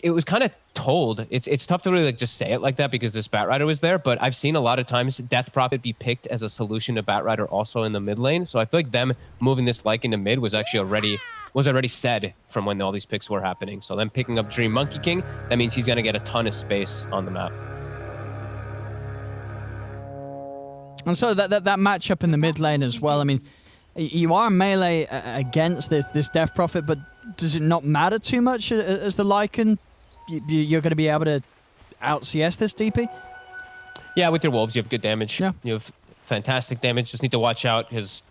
it was kind of told. It's tough to really like just say it like that because this Batrider was there, but I've seen a lot of times Death Prophet be picked as a solution to Batrider also in the mid lane. So I feel like them moving this Lycan into mid was actually already said from when all these picks were happening. So them picking up Dream Monkey King, that means he's gonna get a ton of space on the map. And so that matchup in the mid lane as well. I mean, you are melee against this Death Prophet, but does it not matter too much as the Lycan? You're going to be able to out CS this DP? Yeah, with your wolves, you have good damage. Yeah. You have fantastic damage. Just need to watch out because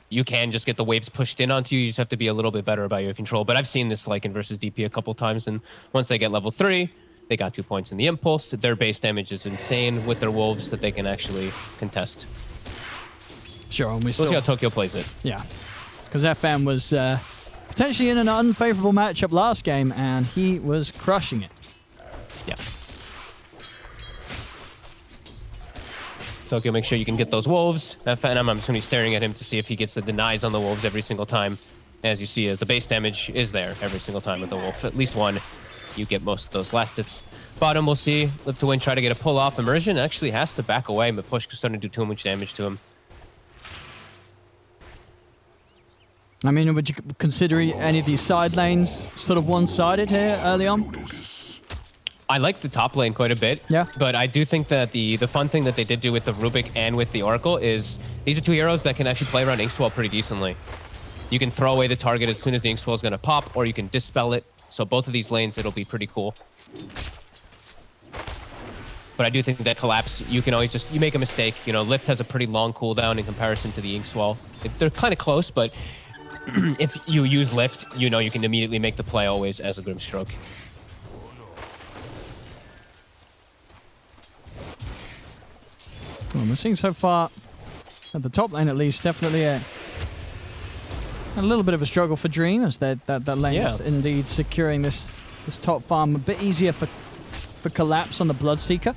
you can just get the waves pushed in onto you. You just have to be a little bit better about your control. But I've seen this Lycan versus DP a couple times, and once they get level 3, they got 2 points in the impulse. Their base damage is insane with their wolves that they can actually contest. Sure, and we'll see how Tokyo plays it. Yeah, because FM was potentially in an unfavorable matchup last game, and he was crushing it. Yeah. Tokyo, make sure you can get those wolves. FM, I'm assuming he's staring at him to see if he gets the denies on the wolves every single time. As you see, the base damage is there every single time with the wolf. At least one. You get most of those last hits. Bottom, we'll see. Live to win, try to get a pull off. Immersion actually has to back away, but Push is starting to do too much damage to him. I mean, would you consider any of these side lanes sort of one-sided here early on? I like the top lane quite a bit. Yeah. But I do think that the fun thing that they did do with the Rubik and with the Oracle is these are two heroes that can actually play around Inkswell pretty decently. You can throw away the target as soon as the Inkswell is going to pop, or you can dispel it. So both of these lanes, it'll be pretty cool. But I do think that collapse, you can always you make a mistake. You know, Lift has a pretty long cooldown in comparison to the Inkswell. They're kind of close, but if you use Lift, you know you can immediately make the play always as a Grimstroke. Well, we're seeing so far, at the top lane at least, definitely a little bit of a struggle for Dream as that lane is indeed securing this top farm. A bit easier for Collapse on the Bloodseeker.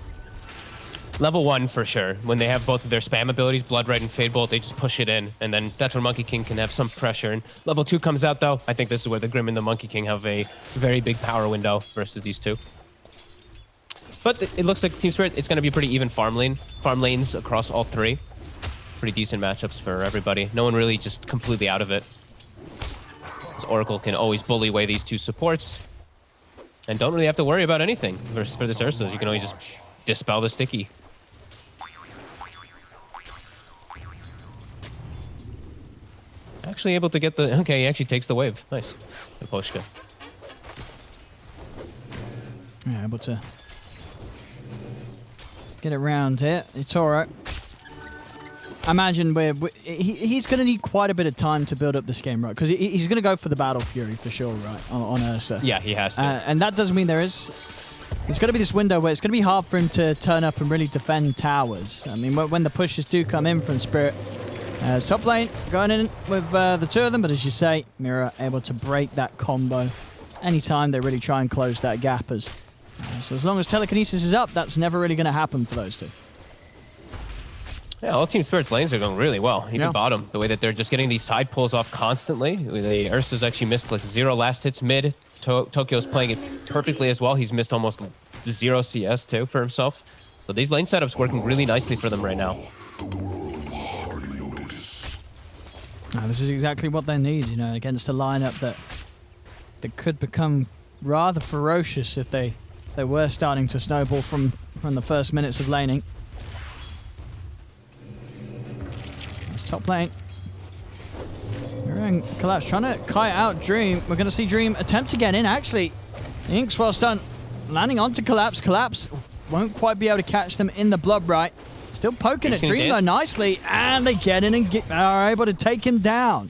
Level 1 for sure. When they have both of their spam abilities, Blood Red and Fade Bolt, they just push it in, and then that's where Monkey King can have some pressure. And level 2 comes out though. I think this is where the Grim and the Monkey King have a very big power window versus these two. But it looks like Team Spirit, it's going to be pretty even farm lanes across all three. Pretty decent matchups for everybody. No one really just completely out of it. This Oracle can always bully away these two supports. And don't really have to worry about anything for this Ursus. You can always just dispel the sticky. Actually able to get the... Okay, he actually takes the wave. Nice. The Poshka. Yeah, able to get around it. It's all right. I imagine he's going to need quite a bit of time to build up this game, right? Because he's going to go for the Battle Fury for sure, right? On Ursa. Yeah, he has to. And that doesn't mean there's going to be this window where it's going to be hard for him to turn up and really defend towers. I mean, when the pushes do come in from Spirit, top lane going in with the two of them, but as you say, Mira able to break that combo anytime they really try and close that gap. So as long as telekinesis is up, that's never really going to happen for those two. Yeah, all Team Spirit's lanes are going really well. Even bottom, the way that they're just getting these side pulls off constantly. The Ursa's actually missed like 0 last hits mid. Tokyo's playing it perfectly as well. He's missed almost 0 CS too for himself. So these lane setups working really nicely for them right now. This is exactly what they need, you know, against a lineup that could become rather ferocious if they were starting to snowball from the first minutes of laning. It's top lane. Collapse trying to kite out Dream. We're going to see Dream attempt to get in. Actually, the Inkswell stun landing onto Collapse. Collapse won't quite be able to catch them in the blood right. Still poking at Dream though nicely, and they get in and are able to take him down.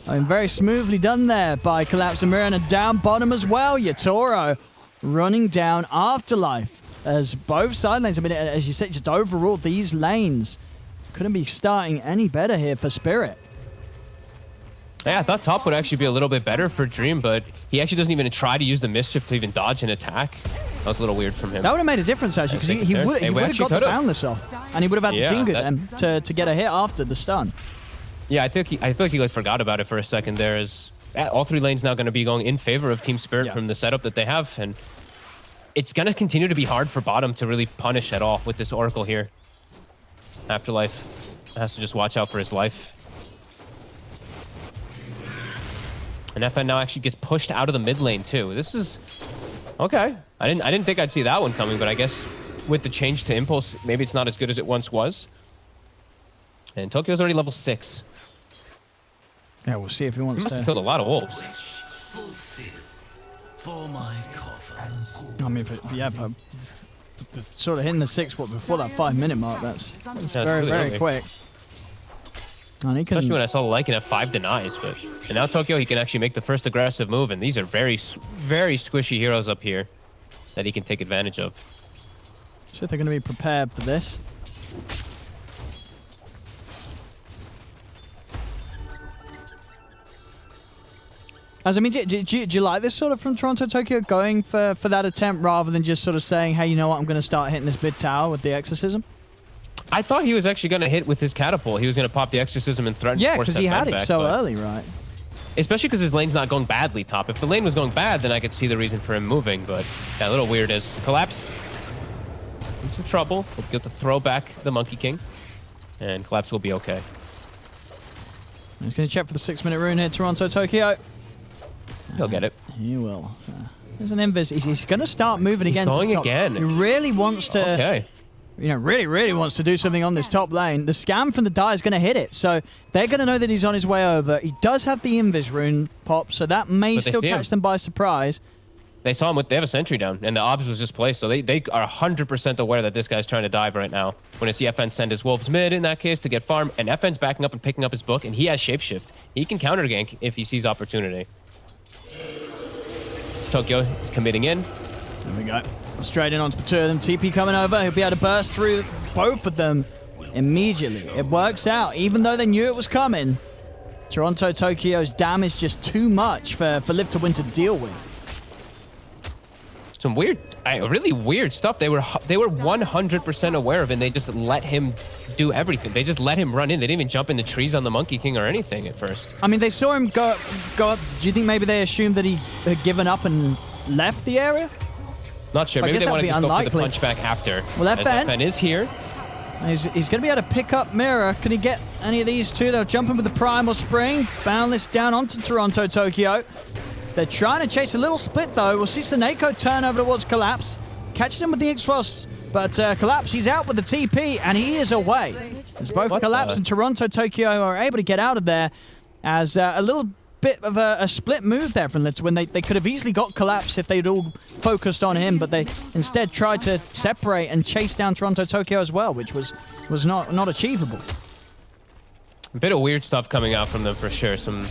I mean, very smoothly done there by Collapse and Mirror, and down bottom as well. Yatoro running down Afterlife as both side lanes. I mean, as you said, just overall these lanes couldn't be starting any better here for Spirit. Yeah, I thought top would actually be a little bit better for Dream, but he actually doesn't even try to use the Mischief to even dodge an attack. That was a little weird from him. That would have made a difference, actually, because he would have got the Boundless off, and he would have had the Jingu then to get a hit after the stun. Yeah, I feel like he like forgot about it for a second there. All three lanes now going to be going in favor of Team Spirit from the setup that they have, and it's going to continue to be hard for bottom to really punish at all with this Oracle here. Afterlife has to just watch out for his life. And FN now actually gets pushed out of the mid lane too. This is okay. I didn't think I'd see that one coming, but I guess with the change to Impulse, maybe it's not as good as it once was. And Tokyo's already level 6. Yeah, we'll see if he wants He must to. have killed a lot of wolves. For my coffers. I mean, for sort of hitting the 6 before that 5-minute mark. That's very, really very early. quick. And he can. Especially when I saw the Lycan have 5 denies, and now Tokyo, he can actually make the first aggressive move, and these are very, very squishy heroes up here that he can take advantage of. See if they're going to be prepared for this. As I mean, do you like this sort of from Toronto Tokyo going for that attempt rather than just sort of saying, hey, you know what, I'm going to start hitting this mid tower with the Exorcism? I thought he was actually going to hit with his catapult. He was going to pop the Exorcism and threaten. Yeah, because he had it so early, right? Especially because his lane's not going badly top. If the lane was going bad, then I could see the reason for him moving. But yeah, a little weird is Collapse in some trouble. We'll get to throw back the Monkey King, and Collapse will be okay. He's going to check for the 6-minute rune here, Toronto Tokyo. He'll get it. He will. So, there's an invis. He's going to start moving again. He's going to top. again. He really wants to. Okay. You know, really wants to do something on this top lane. The scam from the die is going to hit it, so they're going to know that he's on his way over. He does have the invis rune pop, so that may still catch them by surprise. They saw him they have a sentry down, and the obs was just placed, so they are 100% aware that this guy's trying to dive right now. When I see FN send his wolves mid in that case to get farm, and FN's backing up and picking up his book, and he has shapeshift. He can counter gank if he sees opportunity. Tokyo is committing in. There we go. Straight in onto the two of them. TP coming over. He'll be able to burst through both of them immediately. It works out, even though they knew it was coming. Toronto Tokyo's damage just too much for Live to Win to deal with. Some weird, really weird stuff. They were 100% aware of it, and they just let him do everything. They just let him run in. They didn't even jump in the trees on the Monkey King or anything at first. I mean, they saw him go up. Do you think maybe they assumed that he had given up and left the area? Not sure. Maybe they want to just go for the punch back after. Well, FN is here. He's going to be able to pick up Mirror. Can he get any of these two? They'll jump in with the Primal Spring. Boundless down onto Toronto Tokyo. They're trying to chase a little split, though. We'll see Seneko turn over towards Collapse. Catch him with the X-Frost. But Collapse, he's out with the TP, and he is away. As both Collapse and Toronto Tokyo are able to get out of there as a little bit of a split move there from Litwin. They could have easily got Collapse if they'd all focused on him, but they instead tried to separate and chase down Toronto Tokyo as well, which was not achievable. A bit of weird stuff coming out from them for sure. Some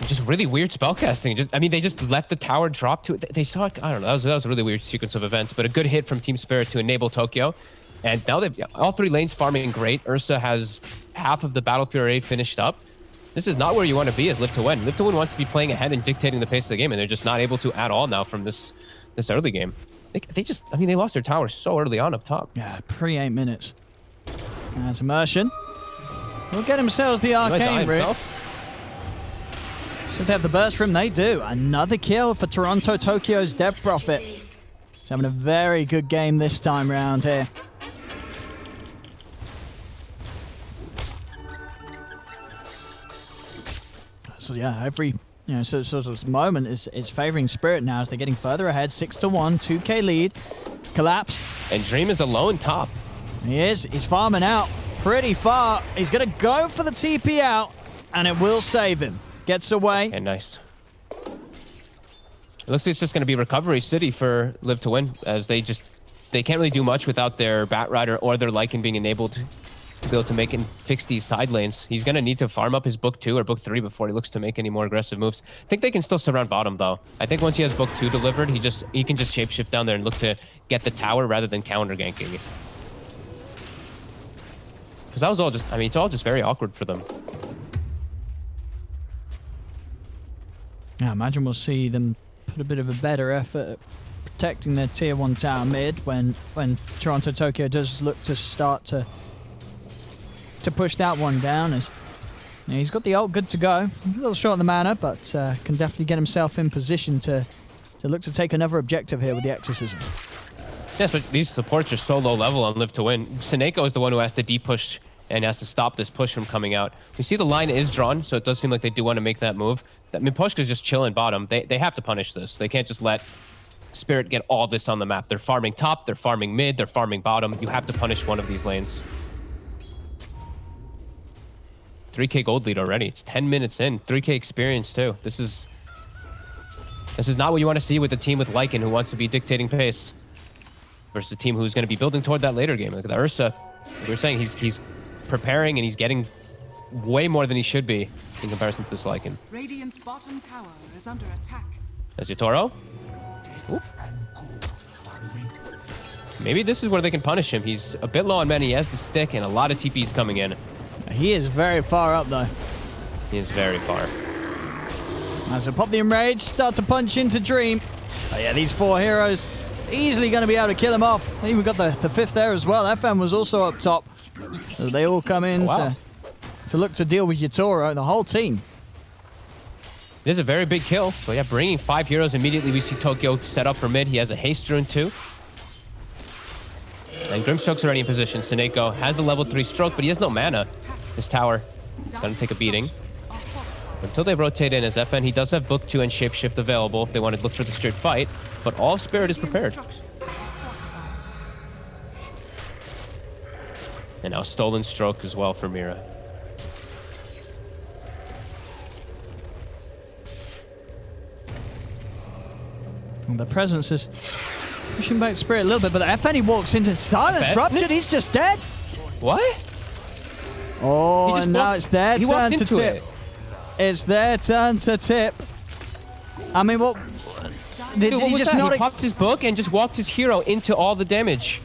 just really weird spellcasting. They just let the tower drop to it. They saw it. I don't know. That was a really weird sequence of events, but a good hit from Team Spirit to enable Tokyo. And now they've all 3 lanes farming great. Ursa has half of the Battlefield already finished up. This is not where you want to be as Live to Win. Live to Win wants to be playing ahead and dictating the pace of the game, and they're just not able to at all now from this early game. They lost their tower so early on up top. Yeah, pre-8 minutes. As Immersion will get themselves the arcane route. So if they have the burst from, they do. Another kill for Toronto Tokyo's Dev Prophet. He's having a very good game this time round here. So yeah, every sort of moment is favoring Spirit now as they're getting further ahead. 6-1, 2K lead. Collapse. And Dream is alone top. He is. He's farming out pretty far. He's going to go for the TP out, and it will save him. Gets away. And nice. It looks like it's just going to be Recovery City for Live to Win, as they can't really do much without their Bat Rider or their Lycan being enabled to be able to make and fix these side lanes. He's going to need to farm up his Book 2 or Book 3 before he looks to make any more aggressive moves. I think they can still surround bottom, though. I think once he has Book 2 delivered, he can just shapeshift down there and look to get the tower rather than counter ganking. Because that was all just, it's all just very awkward for them. I imagine we'll see them put a bit of a better effort at protecting their tier 1 tower mid when Toronto Tokyo does look to start to push that one down. As he's got the ult good to go. A little short on the mana, but can definitely get himself in position to to look to take another objective here with the Exorcism. Yes, but these supports are so low level on Live to Win. Seneko is the one who has to push and has to stop this push from coming out. We see the line is drawn, so it does seem like they do want to make that move. I mean, Pushka's just chilling bottom. They have to punish this. They can't just let Spirit get all this on the map. They're farming top, they're farming mid, they're farming bottom. You have to punish one of these lanes. 3K gold lead already. It's 10 minutes in. 3K experience too. This is not what you want to see with a team with Lycan who wants to be dictating pace versus a team who's going to be building toward that later game. Like the Ursa, we were saying, he's preparing and he's getting way more than he should be in comparison to this Lycan. Radiant's bottom tower is under attack. There's Yatoro. Oop. Maybe this is where they can punish him. He's a bit low on mana. He has the stick and a lot of TPs coming in. He is very far up, though. He is very far. So pop the Enrage, start to punch into Dream. Oh yeah, these 4 heroes easily going to be able to kill him off. They even got the 5th there as well. FM was also up top. So they all come in to look to deal with Yatoro, the whole team. It is a very big kill. So yeah, bringing 5 heroes immediately. We see Tokyo set up for mid. He has a haste rune too. And Grimstroke's already in position. Seneko has the level 3 stroke, but he has no mana. This tower gonna take a beating. Until they rotate in as FN, he does have Book 2 and Shapeshift available if they want to look for the straight fight, but all Spirit is prepared. And now Stolen Stroke as well for Mira. And the presence is pushing back Spirit a little bit, but FN, he walks into Silence Ruptured, he's just dead. What? Oh, and now it's their turn to tip. It. It's their turn to tip. I mean, what? Did he just not... He popped his book and just walked his hero into all the damage.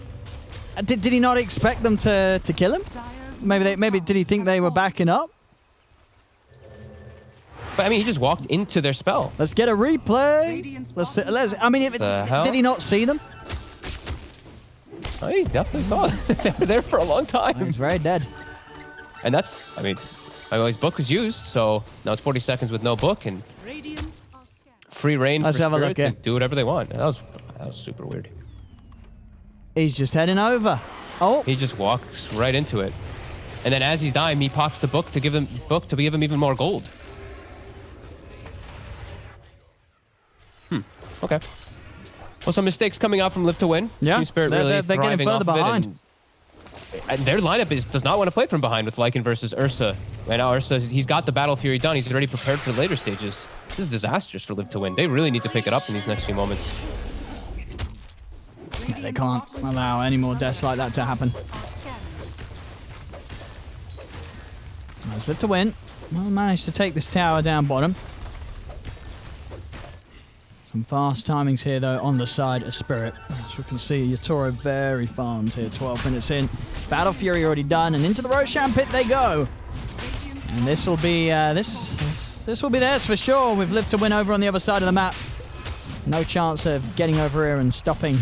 Did he not expect them to kill him? Maybe did he think they were backing up? But I mean, he just walked into their spell. Let's get a replay. Let's I mean, did he not see them? Oh, he definitely saw it. They were there for a long time. Oh, he's very dead. And that's, I mean, his book was used, so now it's 40 seconds with no book and free reign for Spirit to do whatever they want. That was super weird. He's just heading over. Oh, he just walks right into it, and then as he's dying, he pops the book to give him even more gold. Okay. Well, some mistakes coming out from Live to Win. Yeah, Team Spirit really they're getting further behind. And their lineup does not want to play from behind with Lycan versus Ursa. Right now, Ursa, he's got the Battle Fury done. He's already prepared for the later stages. This is disastrous for Live to Win. They really need to pick it up in these next few moments. Yeah, they can't allow any more deaths like that to happen. Nice Live to Win. Well, managed to take this tower down bottom. Some fast timings here, though, on the side of Spirit. As we can see, Yatoro very farmed here, 12 minutes in. Battle Fury already done, and into the Roshan pit they go. And this will be this will be theirs for sure. With Live to Win over on the other side of the map. No chance of getting over here and stopping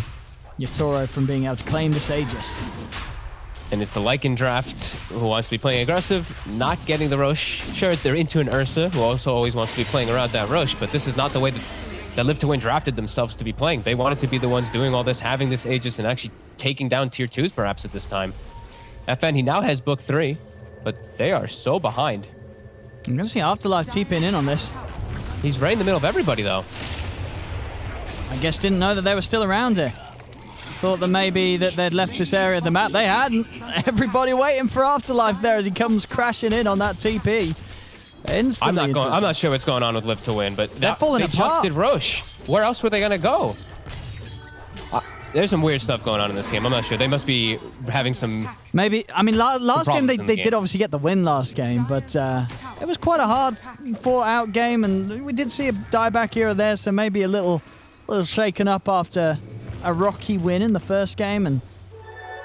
Yatoro from being able to claim this Aegis. And it's the Lycan draft who wants to be playing aggressive, not getting the Rosh. Sure, they're into an Ursa who also always wants to be playing around that Rosh, but this is not the way that Live to Win drafted themselves to be playing. They wanted to be the ones doing all this, having this Aegis, and actually taking down tier 2s perhaps at this time. FN, he now has book 3, but they are so behind. I'm going to see Afterlife TPing in on this. He's right in the middle of everybody, though. I guess didn't know that they were still around here. Thought that maybe that they'd left this area of the map. They hadn't. Everybody waiting for Afterlife there as he comes crashing in on that TP. Instantly I'm not sure what's going on with Live to Win, but they're falling apart. Just did Roche. Where else were they gonna go? There's some weird stuff going on in this game. I'm not sure. They must be having some. Maybe. I mean, last game they did obviously get the win last game, but it was quite a hard fought-out game, and we did see a dieback here or there, so maybe a little shaken up after a rocky win in the first game, and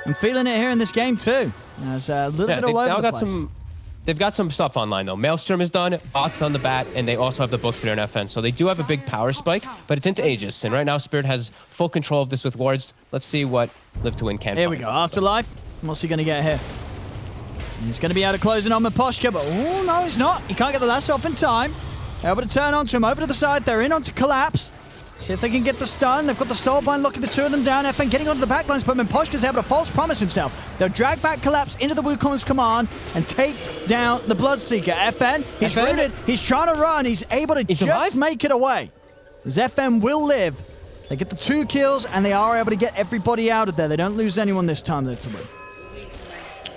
I'm feeling it here in this game too. There's a little bit all over the place. They've got some stuff online, though. Maelstrom is done, Bots on the bat, and they also have the book 3 on FN. So they do have a big power spike, but it's into Aegis. And right now, Spirit has full control of this with wards. Let's see what Live to Win can Here we go. Afterlife. What's he going to get here? He's going to be able to close in on Miposhka, but oh, no, he's not. He can't get the last off in time. Able to turn onto him over to the side. They're in onto Collapse. See if they can get the stun. They've got the Soulbind locking the two of them down. FN getting onto the backlines, but Mimposhka's able to false promise himself. They'll drag back Collapse into the Wukong's command and take down the Bloodseeker. FN, he's rooted. He's trying to run. He's able to just make it away. As FN will live. They get the 2 kills, and they are able to get everybody out of there. They don't lose anyone this time, Live to Win.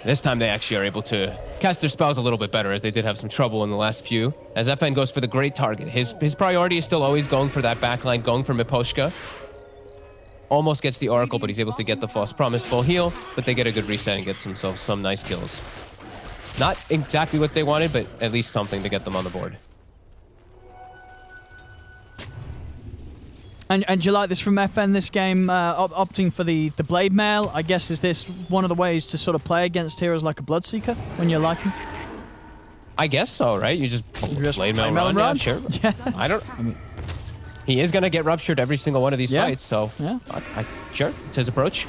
This time they actually are able to cast their spells a little bit better, as they did have some trouble in the last few. As FN goes for the great target. His priority is still always going for that backline, going for Miposhka. Almost gets the Oracle, but he's able to get the False Promise full heal, but they get a good reset and get themselves some nice kills. Not exactly what they wanted, but at least something to get them on the board. And do you like this from FN, this game, opting for the Blade Mail? I guess, is this one of the ways to sort of play against heroes like a Bloodseeker when you like him? I guess so, right? You just Blade Mail run? Yeah, sure. Yeah. I mean, he is going to get ruptured every single one of these fights, so sure, it's his approach.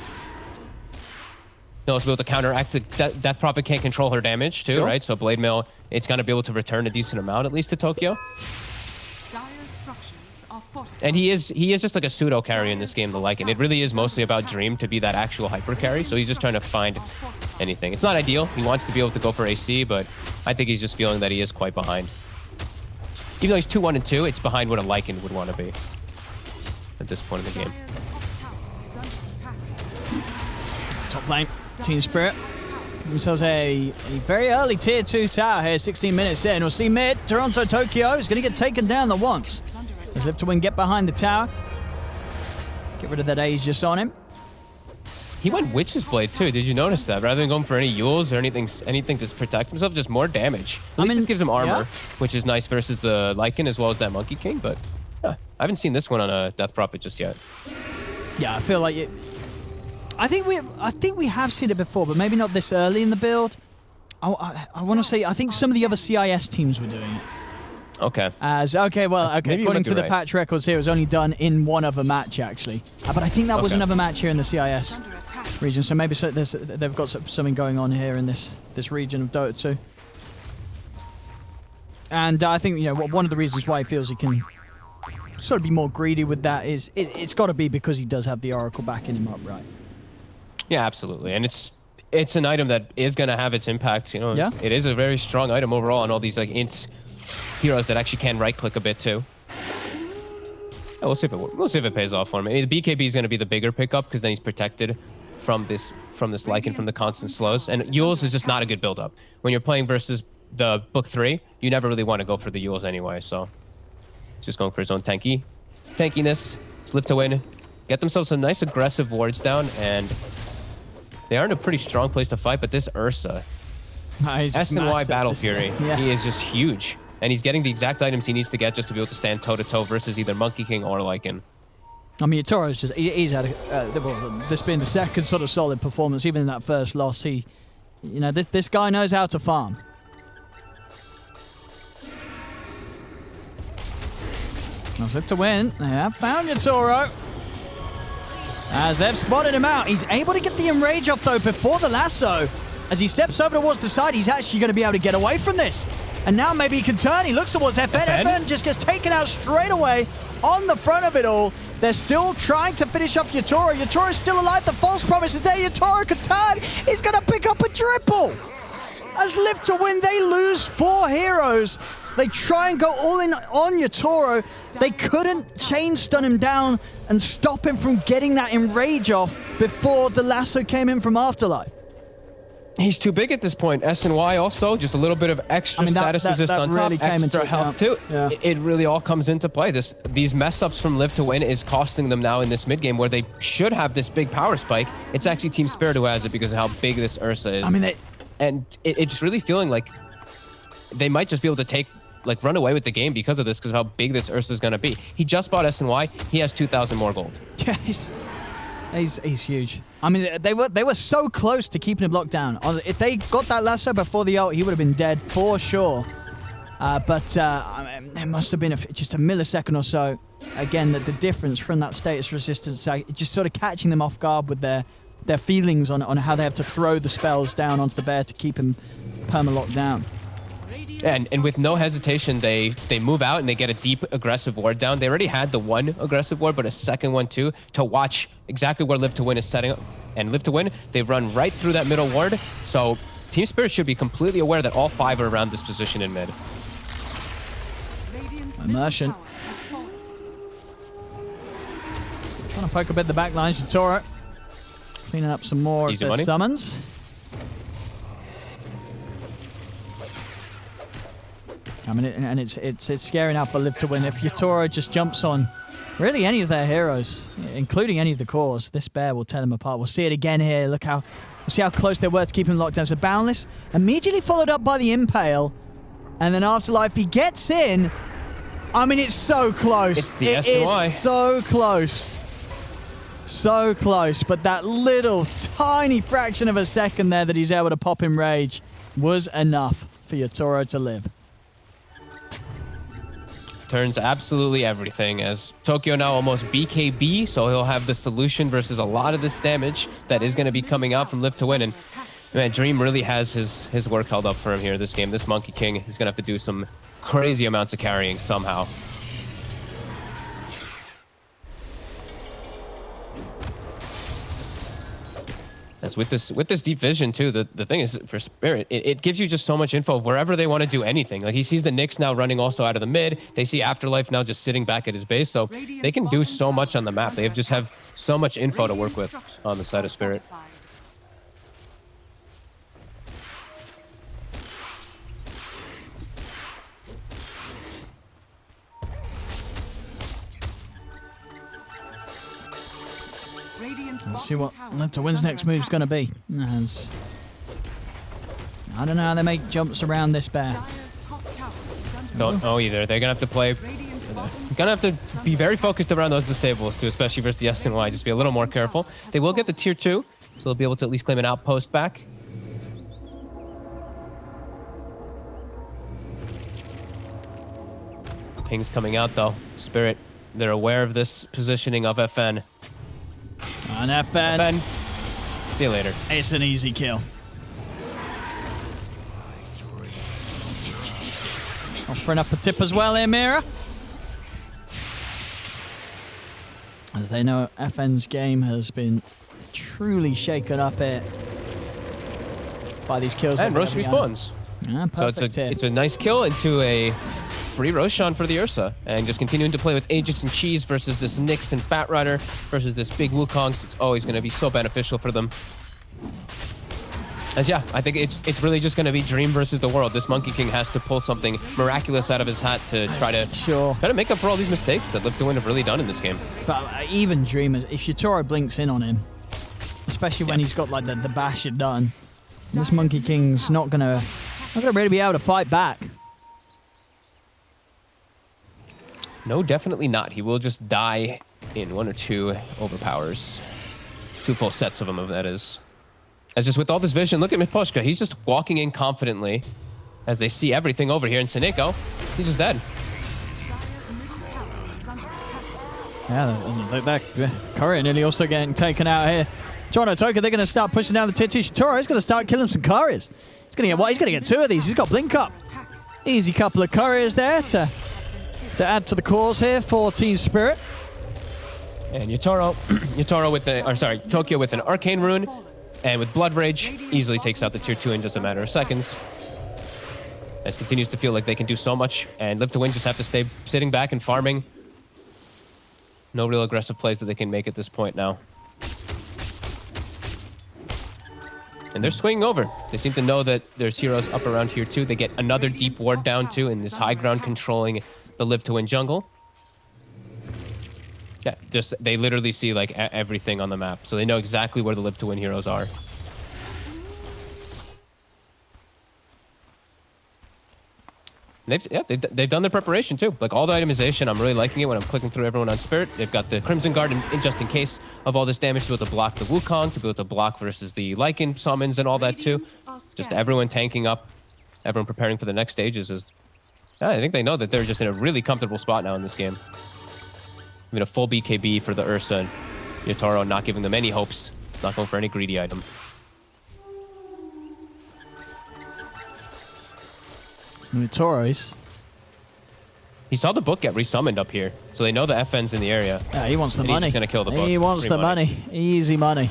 He'll also be able to counteract it. Death Prophet can't control her damage, too, right? So Blade Mail, it's going to be able to return a decent amount, at least to Tokyo. And he is just like a pseudo carry in this game, the Lycan. It really is mostly about Dream to be that actual hyper carry, so he's just trying to find anything. It's not ideal. He wants to be able to go for AC, but I think he's just feeling that he is quite behind. Even though he's 2-1 and 2, it's behind what a Lycan would want to be at this point in the game. Top lane, Team Spirit. Themselves a very early tier 2 tower here, 16 minutes in. We'll see mid, Toronto Tokyo is going to get taken down the once. As Live to Win get behind the tower. Get rid of that Aegis on him. He went Witch's Blade too, did you notice that? Rather than going for any Yules or anything to protect himself, just more damage. At least this gives him armor, which is nice versus the Lycan as well as that Monkey King, but I haven't seen this one on a Death Prophet just yet. Yeah, I feel like it. I think we have seen it before, but maybe not this early in the build. I want to say I think some of the other CIS teams were doing it. Okay. According to the patch records here, it was only done in one other match actually. But I think that was another match here in the CIS region. So maybe they've got something going on here in this region of Dota 2. And I think one of the reasons why he feels he can sort of be more greedy with that is it's got to be because he does have the Oracle backing him up, right? Yeah, absolutely. And it's an item that is going to have its impact. It is a very strong item overall on all these like int heroes that actually can right-click a bit too. Yeah, we'll see if it pays off for him. I mean, the BKB is going to be the bigger pickup because then he's protected from this Lycan, from the constant slows. And Yules is just not a good build-up. When you're playing versus the Book 3, you never really want to go for the Yules anyway. So he's just going for his own tankiness. It's Live to Win. Get themselves some nice aggressive wards down, and they are in a pretty strong place to fight. But this Ursa, SNY Battle Fury, he is just huge. And he's getting the exact items he needs to get just to be able to stand toe-to-toe versus either Monkey King or Lycan. I mean, Toro's just, he's had, this being the second sort of solid performance, even in that first loss, this guy knows how to farm. That's Live to Win. They have found you, Toro. As they've spotted him out, he's able to get the enrage off, though, before the lasso. As he steps over towards the side, he's actually going to be able to get away from this. And now maybe he can turn. He looks towards FN. FN just gets taken out straight away on the front of it all. They're still trying to finish off Yatoro. Yatoro's still alive. The false promise is there. Yatoro can turn. He's going to pick up a triple. As Live to Win, they lose 4 heroes. They try and go all in on Yatoro. They couldn't chain stun him down and stop him from getting that enrage off before the lasso came in from Afterlife. He's too big at this point. SNY also, just a little bit of extra status resist on really top, extra health too. Yeah. It really all comes into play. These mess ups from Live to Win is costing them now in this mid game where they should have this big power spike. It's actually Team Spirit who has it because of how big this Ursa is. I mean, it's really feeling like they might just be able to run away with the game because of this, because of how big this Ursa is going to be. He just bought SNY. He has 2,000 more gold. Yeah, he's huge. I mean, they were so close to keeping him locked down. If they got that lasso before the ult, he would have been dead for sure. But I mean, there must have been just a millisecond or so. Again, the difference from that status resistance, just sort of catching them off guard with their feelings on how they have to throw the spells down onto the bear to keep him perma-locked down. And with no hesitation, they move out and they get a deep aggressive ward down. They already had the one aggressive ward, but a second one too, to watch exactly where Live to Win is setting up. And Live to Win, they run right through that middle ward. So Team Spirit should be completely aware that all 5 are around this position in mid. Immersion. Trying to poke a bit the back line. Shatoro cleaning up some more of the summons. I mean, and it's scary now for Live to Win. If Yatoro just jumps on really any of their heroes, including any of the cores, this bear will tear them apart. We'll see it again here. Look how, we'll see how close they were to keep him locked down. So Boundless immediately followed up by the Impale, and then Afterlife, he gets in. I mean, it's so close. It's the it is so close. So close, but that little tiny fraction of a second there that he's able to pop in Rage was enough for Yatoro to live. Turns absolutely everything, as Tokyo now almost BKB, so he'll have the solution versus a lot of this damage that is going to be coming out from Live to Win. And man, Dream really has his work held up for him here this game. This Monkey King is going to have to do some crazy amounts of carrying somehow. As with this deep vision too, the thing is for Spirit, it gives you just so much info of wherever they want to do anything. Like he sees the Nyx now running also out of the mid. They see Afterlife now just sitting back at his base, so they can do so much on the map. They just have so much info to work with on the side of Spirit. Let's see what Live to Win's next move's going to be. As I don't know how they make jumps around this bear. Don't know either. They're going to have to play. Going to have to be very focused around those disables too, especially versus the S and Y. Just be a little more careful. They will get the tier 2, so they'll be able to at least claim an outpost back. Ping's coming out though. Spirit, they're aware of this positioning of FN. On FN. See you later. It's an easy kill. Offering up a tip as well here, Mira. As they know, FN's game has been truly shaken up here by these kills. And Rosh respawns. Yeah, perfect. So it's a nice kill into a free Roshan for the Ursa, and just continuing to play with Aegis and Cheese versus this Nyx and Fat Rider versus this big Wukongs. It's always going to be so beneficial for them. As yeah, I think it's really just going to be Dream versus the world. This Monkey King has to pull something miraculous out of his hat to try to make up for all these mistakes that Live to Win have really done in this game. But even Dream, if Yatoro blinks in on him, especially when he's got like the bash done, this Monkey King's not gonna really be able to fight back. No, definitely not. He will just die in 1 or 2 overpowers. 2 full sets of them, that is. As just with all this vision, look at Miposhka. He's just walking in confidently as they see everything over here in Seneko. He's just dead. Yeah, that Courier nearly also getting taken out here. Toronto Toka, they're going to start pushing down the tier 2. Shitoro is going to start killing some Couriers. He's going to get what? He's going to get 2 of these. He's got Blink Up. Easy couple of Couriers there to add to the cause here for Team Spirit. And Yatoro with Tokyo with an Arcane Rune, and with Blood Rage, easily takes out the tier 2 in just a matter of seconds. As continues to feel like they can do so much, and Live to Win just have to stay sitting back and farming. No real aggressive plays that they can make at this point now. And they're swinging over. They seem to know that there's heroes up around here too. They get another deep ward down too, in this high ground controlling the Live to Win jungle. Yeah, just they literally see like everything on the map, so they know exactly where the Live to Win heroes are. They've done their preparation too. Like all the itemization, I'm really liking it when I'm clicking through everyone on Spirit. They've got the Crimson Guard in just in case of all this damage to be able to block the Wukong, to be able to block versus the Lycan summons and all that too. Just everyone tanking up, everyone preparing for the next stages. I think they know that they're just in a really comfortable spot now in this game. I mean, a full BKB for the Ursa, and Yatoro not giving them any hopes, not going for any greedy item. Toros. He saw the book get resummoned up here, so they know the FN's in the area. Yeah, he wants the and money. He's just gonna kill the book. He wants Free the money. Easy money.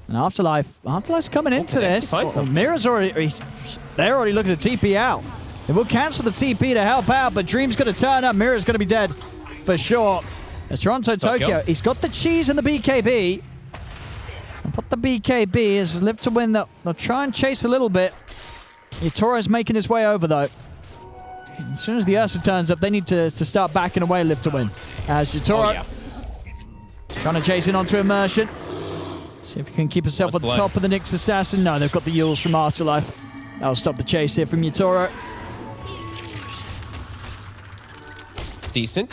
And Afterlife's coming into this. Mira's already. They're already looking to TP out. They will cancel the TP to help out, but Dream's going to turn up. Mira's going to be dead for sure. As Toronto Tokyo, he's got the cheese and the BKB. And put the BKB as Live to Win. They'll try and chase a little bit. Yatoro's making his way over though. As soon as the Ursa turns up, they need to start backing away Live to Win. As Yatoro trying to chase in onto Immersion. See if he can keep himself on top of the Nyx Assassin. No, they've got the Yules from Afterlife. That'll stop the chase here from Yatoro. Decent.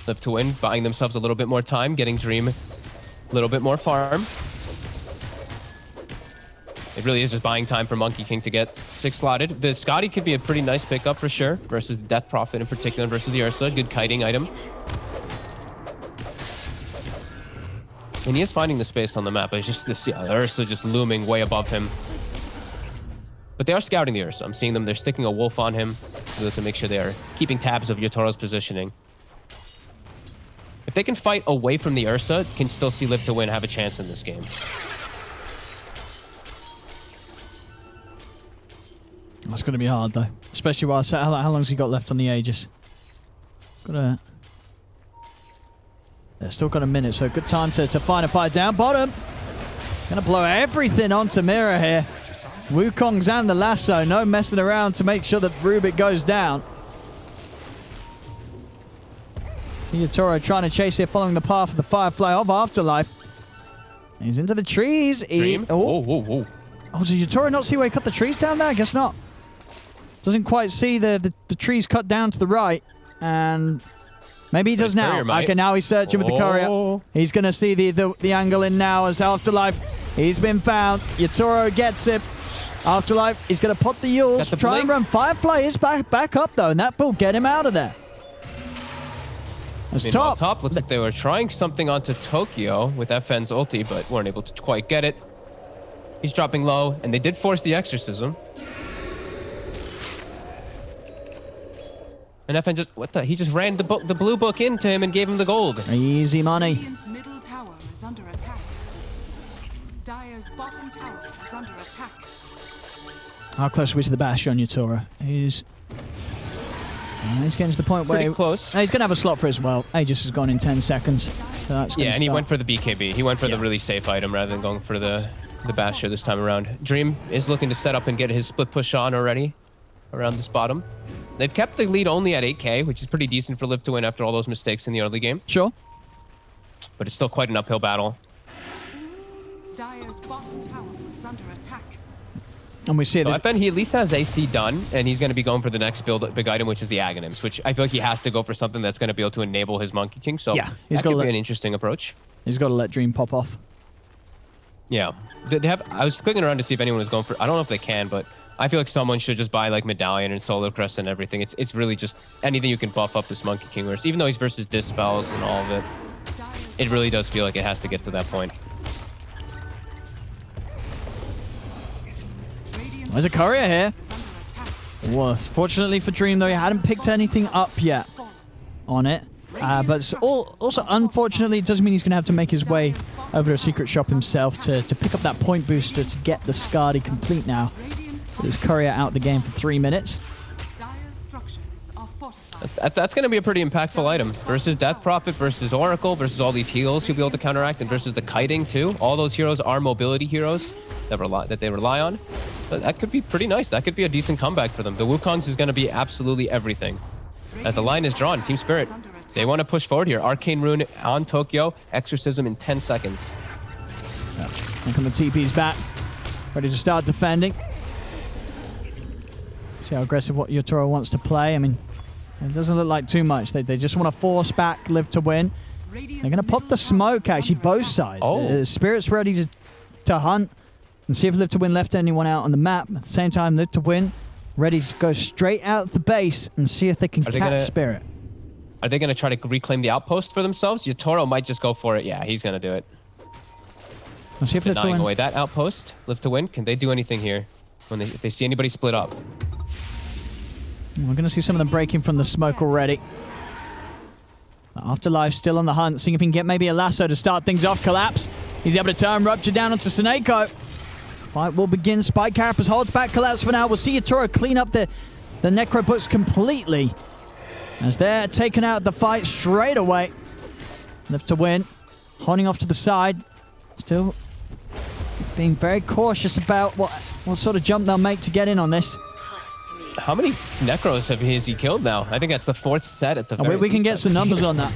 Live to Win, buying themselves a little bit more time, getting Dream a little bit more farm. It really is just buying time for Monkey King to get 6 slotted. The Scotty could be a pretty nice pickup for sure, versus the Death Prophet in particular, versus the Ursa. Good kiting item. And he is finding the space on the map. It's just this, the Ursa just looming way above him. But they are scouting the Ursa. I'm seeing them. They're sticking a wolf on him to make sure they are keeping tabs of Yatoro's positioning. If they can fight away from the Ursa, can still see Live to Win have a chance in this game. That's going to be hard though, especially while how long's he got left on the Aegis? They've still got a minute, so good time to find a fight down bottom. Gonna blow everything onto Mira here. Wukong's and the lasso, no messing around to make sure that Rubik goes down. See Yatoro trying to chase here, following the path of the Firefly of Afterlife. He's into the trees. Whoa. Oh, so Yatoro not see where he cut the trees down there? I guess not. Doesn't quite see the trees cut down to the right. And maybe he does now. Okay, now he's searching with the courier. He's going to see the angle in now as Afterlife. He's been found. Yatoro gets it. Afterlife, he's going to put the Yules. Try and run. Firefly is back up, though, and that will get him out of there. That's top. Top looks like they were trying something onto Tokyo with FN's ulti, but weren't able to quite get it. He's dropping low, and they did force the exorcism. And FN just, he just ran the blue book into him and gave him the gold. Easy money. Radiant's middle tower is under attack. Dire's bottom tower is under attack. How close are we to the Bastion on Yatoro? He's getting to the point where he's close. He's going to have a slot for as well. Aegis has gone in 10 seconds. So that's and he went for the BKB. He went for the really safe item rather than going for the Bastion this time around. Dream is looking to set up and get his split push on already around this bottom. They've kept the lead only at 8k, which is pretty decent for Live to Win after all those mistakes in the early game. Sure. But it's still quite an uphill battle. Dire's bottom tower is under attack. And we see so FN, he at least has AC done, and he's going to be going for the next big item, which is the Aghanims, which I feel like he has to go for something that's going to be able to enable his Monkey King. So yeah, that could be an interesting approach. He's got to let Dream pop off. Yeah. I was clicking around to see if anyone was going for... I don't know if they can, but I feel like someone should just buy like Medallion and Solar Crest and everything. It's really just anything you can buff up this Monkey King. Whereas even though he's versus Dispels and all of it, it really does feel like it has to get to that point. There's a courier here. Well, fortunately for Dream, though, he hadn't picked anything up yet on it. But also, unfortunately, it does mean he's going to have to make his way over to a secret shop himself to pick up that point booster to get the Skadi complete now. Put his courier out the game for 3 minutes. That's going to be a pretty impactful item. Versus Death Prophet, versus Oracle, versus all these heals he'll be able to counteract, and versus the kiting too. All those heroes are mobility heroes that they rely on. But that could be pretty nice. That could be a decent comeback for them. The Wukong's is going to be absolutely everything. As the line is drawn, Team Spirit, they want to push forward here. Arcane Rune on Tokyo, Exorcism in 10 seconds. Yeah. And come the TP's back. Ready to start defending. See how aggressive what Yatoro wants to play. I mean, it doesn't look like too much. They just want to force back Live to Win. They're going to pop the smoke, actually, both sides. Spirit's ready to hunt and see if Live to Win left anyone out on the map. At the same time, Live to Win ready to go straight out the base and see if they can catch Spirit. Are they going to try to reclaim the outpost for themselves? Yatoro might just go for it. Yeah, he's going to do it. Let's see if Live to Win... away that outpost. Live to Win. Can they do anything here? if they see anybody split up. We're going to see some of them breaking from the smoke already. Afterlife still on the hunt, seeing if he can get maybe a lasso to start things off. Collapse. He's able to turn Rupture down onto Sneko. Fight will begin. Spike Carapace holds back Collapse for now. We'll see Yatoro clean up the Necrobooks completely as they're taking out the fight straight away. Live to win. Holding off to the side. Still being very cautious about what sort of jump they'll make to get in on this. How many Necros has he killed now? I think that's the 4th set at the very we can least. get some numbers on that.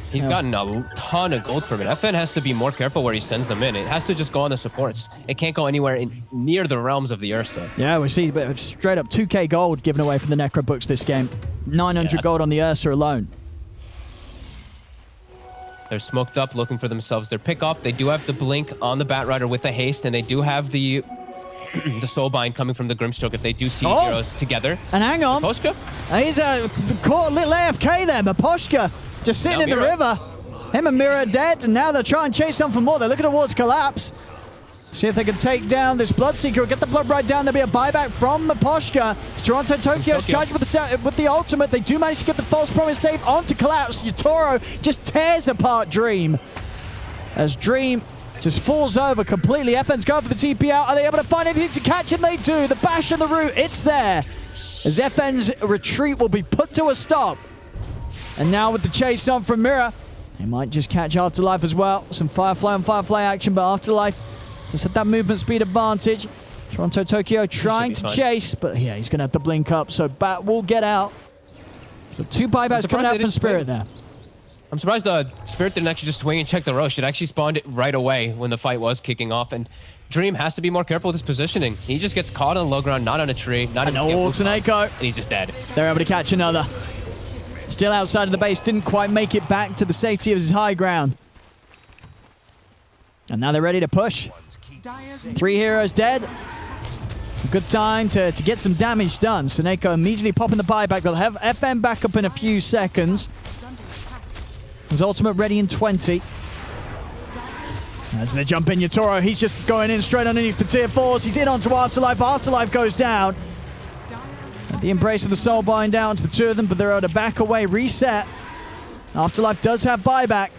He's gotten a ton of gold from it. FN has to be more careful where he sends them in. It has to just go on the supports. It can't go anywhere near the realms of the Ursa. Yeah, we see straight up 2k gold given away from the Necrobooks this game. 900 gold on the Ursa alone. They're smoked up, looking for themselves their pick-off. They do have the blink on the Batrider with the haste, and they do have the Soulbind coming from the Grimstroke if they do see heroes together. And hang on. Poshka? He's caught a little AFK there, but Poshka just sitting in the river. Him and Mira are dead, and now they're trying to chase on for more. They're looking towards Collapse. See if they can take down this Bloodseeker, get the blood right down. There'll be a buyback from Poshka. Toronto Tokyo's charging with the ultimate. They do manage to get the false promise save onto Collapse. Yatoro just tears apart Dream as Dream just falls over completely. FN's going for the TP out. Are they able to find anything to catch him? They do. The bash and the root, it's there. As FN's retreat will be put to a stop. And now with the chase on from Mira, they might just catch Afterlife as well. Some Firefly on Firefly action, but Afterlife just had that movement speed advantage. Toronto Tokyo trying to chase, but yeah, he's going to have to blink up, so Bat will get out. So 2 buybacks coming out from Spirit there. I'm surprised Spirit didn't actually just swing and check the Roche. It actually spawned it right away when the fight was kicking off, and Dream has to be more careful with his positioning. He just gets caught on low ground, not on a tree, not even Sneko. And he's just dead. They're able to catch another. Still outside of the base, didn't quite make it back to the safety of his high ground. And now they're ready to push. 3 heroes dead. Good time to get some damage done. Sneko immediately popping the buyback. They'll have FM back up in a few seconds. His ultimate ready in 20. As they jump in, Yatoro, he's just going in straight underneath the tier 4s. He's in onto Afterlife. Afterlife goes down. The embrace of the Soulbind down to the 2 of them, but they're able to back away, reset. Afterlife does have buyback.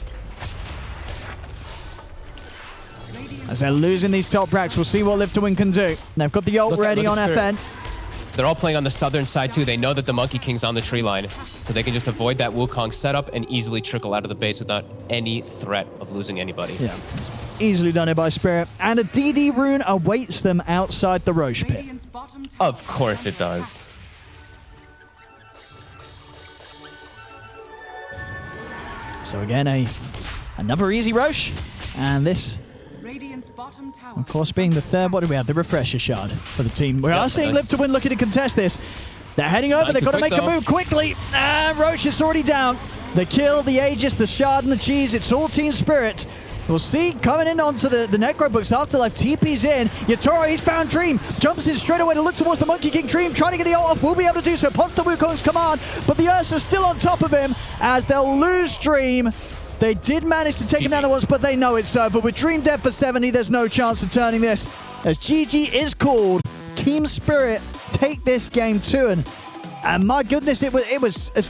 As they're losing these top racks, we'll see what Live to Win can do. They've got the ult ready on FN. They're all playing on the southern side too. They know that the Monkey King's on the tree line, so they can just avoid that Wukong setup and easily trickle out of the base without any threat of losing anybody. Yeah, it's easily done it by Spirit. And a DD rune awaits them outside the Roche pit. Of course it does. So again, another easy Roche, and this, of course, being the 3rd. What do we have? The Refresher Shard for the team. We are seeing Live to Win looking to contest this. They're heading over. They've got to make a move quickly. And Roche is already down. The kill, the Aegis, the Shard, and the Cheese. It's all Team Spirit. We'll see coming in onto the Necrobooks. Afterlife TP's in. Yatoro, he's found Dream. Jumps in straight away to look towards the Monkey King. Dream trying to get the ult off. Will be able to do so. Pops the Wukong's command, but the Ursa's still on top of him as they'll lose Dream. They did manage to take him down the once, but they know it's over. With Dream dead for 70, there's no chance of turning this. As GG is called, Team Spirit take this game too. And my goodness, it was as